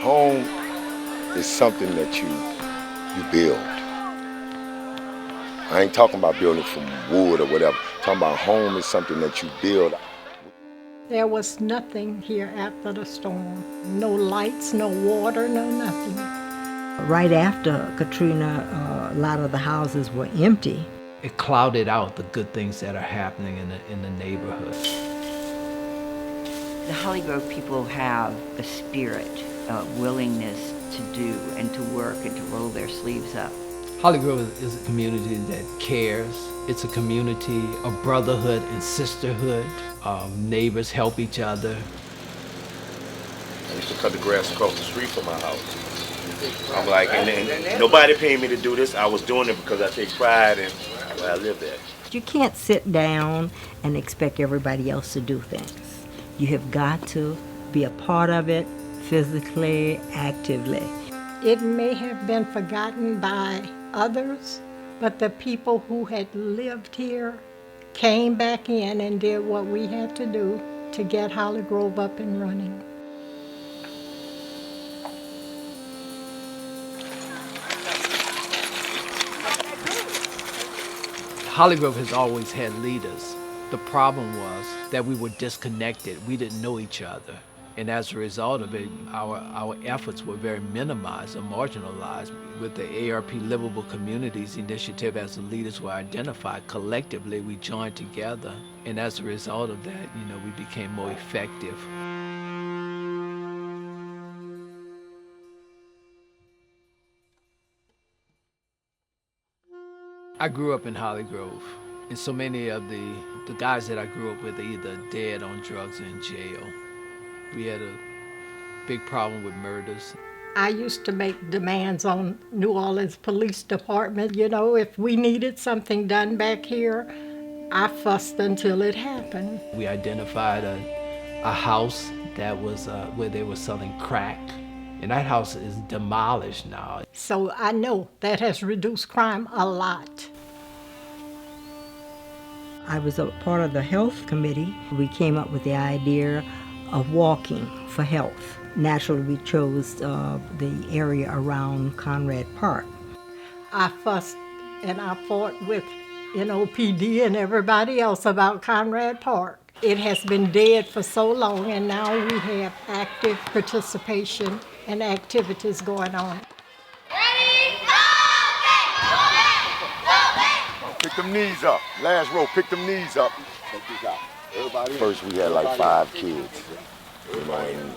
Home is something that you build. I ain't talking about building from wood or whatever. I'm talking about home is something that you build. There was nothing here after the storm. No lights, no water, no nothing. Right after Katrina, a lot of the houses were empty. It clouded out the good things that are happening in the neighborhood. The Hollygrove people have a spirit, a willingness to do and to work and to roll their sleeves up. Hollygrove is a community that cares. It's a community of brotherhood and sisterhood. Neighbors help each other. I used to cut the grass across the street from my house. I'm like, and nobody paid me to do this. I was doing it because I take pride in where I live at. You can't sit down and expect everybody else to do things. You have got to be a part of it physically, actively. It may have been forgotten by others, but the people who had lived here came back in and did what we had to do to get Hollygrove up and running. Hollygrove has always had leaders. The problem was that we were disconnected. We didn't know each other. And as a result of it, our efforts were very minimized or marginalized. With the AARP Livable Communities Initiative, as the leaders were identified, collectively we joined together. And as a result of that, we became more effective. I grew up in Hollygrove, and so many of the guys that I grew up with are either dead, on drugs, or in jail. We had a big problem with murders. I used to make demands on New Orleans Police Department. If we needed something done back here, I fussed until it happened. We identified a house that was where they were selling crack. And that house is demolished now. So I know that has reduced crime a lot. I was a part of the health committee. We came up with the idea of walking for health. Naturally, we chose the area around Conrad Park. I fussed and I fought with NOPD and everybody else about Conrad Park. It has been dead for so long, and now we have active participation and activities going on. Ready? Pick them knees up. Last row, pick them knees up. Check this out. Everybody. First, we had like 5 kids. And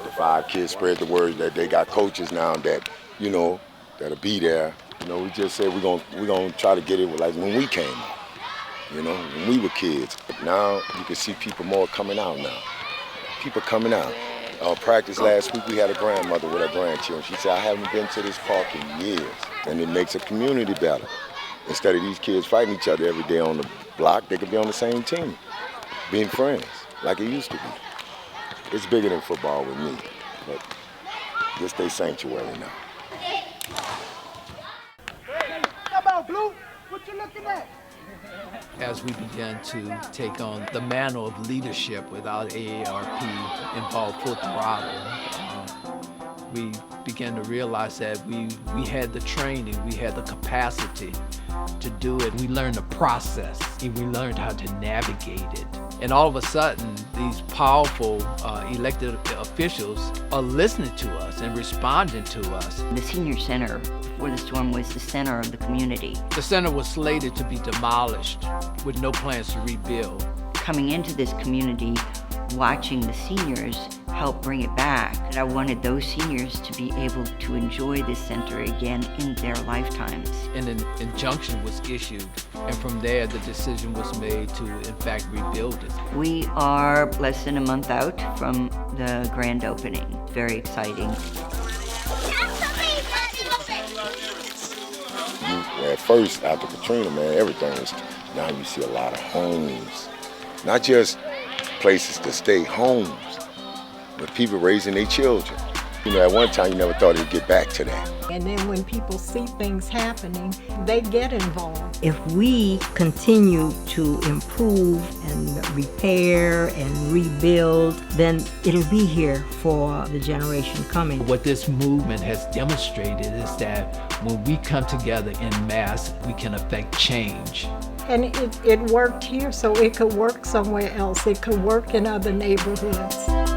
the 5 kids spread the word that they got coaches now that, that'll be there. We just said we're gonna try to get it like when we came out. When we were kids. Now you can see people more coming out now. People coming out. Practice last week, we had a grandmother with her grandchildren. She said, I haven't been to this park in years. And it makes a community better. Instead of these kids fighting each other every day on the block, they could be on the same team, being friends, like it used to be. It's bigger than football with me, but this they sanctuary now. Come on, Blue. What you looking at? As we began to take on the mantle of leadership without AARP involved full throttle, we began to realize that we had the training, we had the capacity to do it. We learned the process, and we learned how to navigate it. And all of a sudden, these powerful elected officials are listening to us and responding to us. The senior center before the storm was the center of the community. The center was slated to be demolished with no plans to rebuild. Coming into this community, watching the seniors help bring it back, and I wanted those seniors to be able to enjoy this center again in their lifetimes. And an injunction was issued, and from there the decision was made to, in fact, rebuild it. We are less than a month out from the grand opening. Very exciting. At first, after Katrina, everything was, now you see a lot of homes. Not just places to stay, homes, but people raising their children. You know, at one time you never thought it'd get back to that. And then when people see things happening, they get involved. If we continue to improve and repair and rebuild, then it'll be here for the generation coming. What this movement has demonstrated is that when we come together in mass, we can affect change. And it worked here, so it could work somewhere else. It could work in other neighborhoods.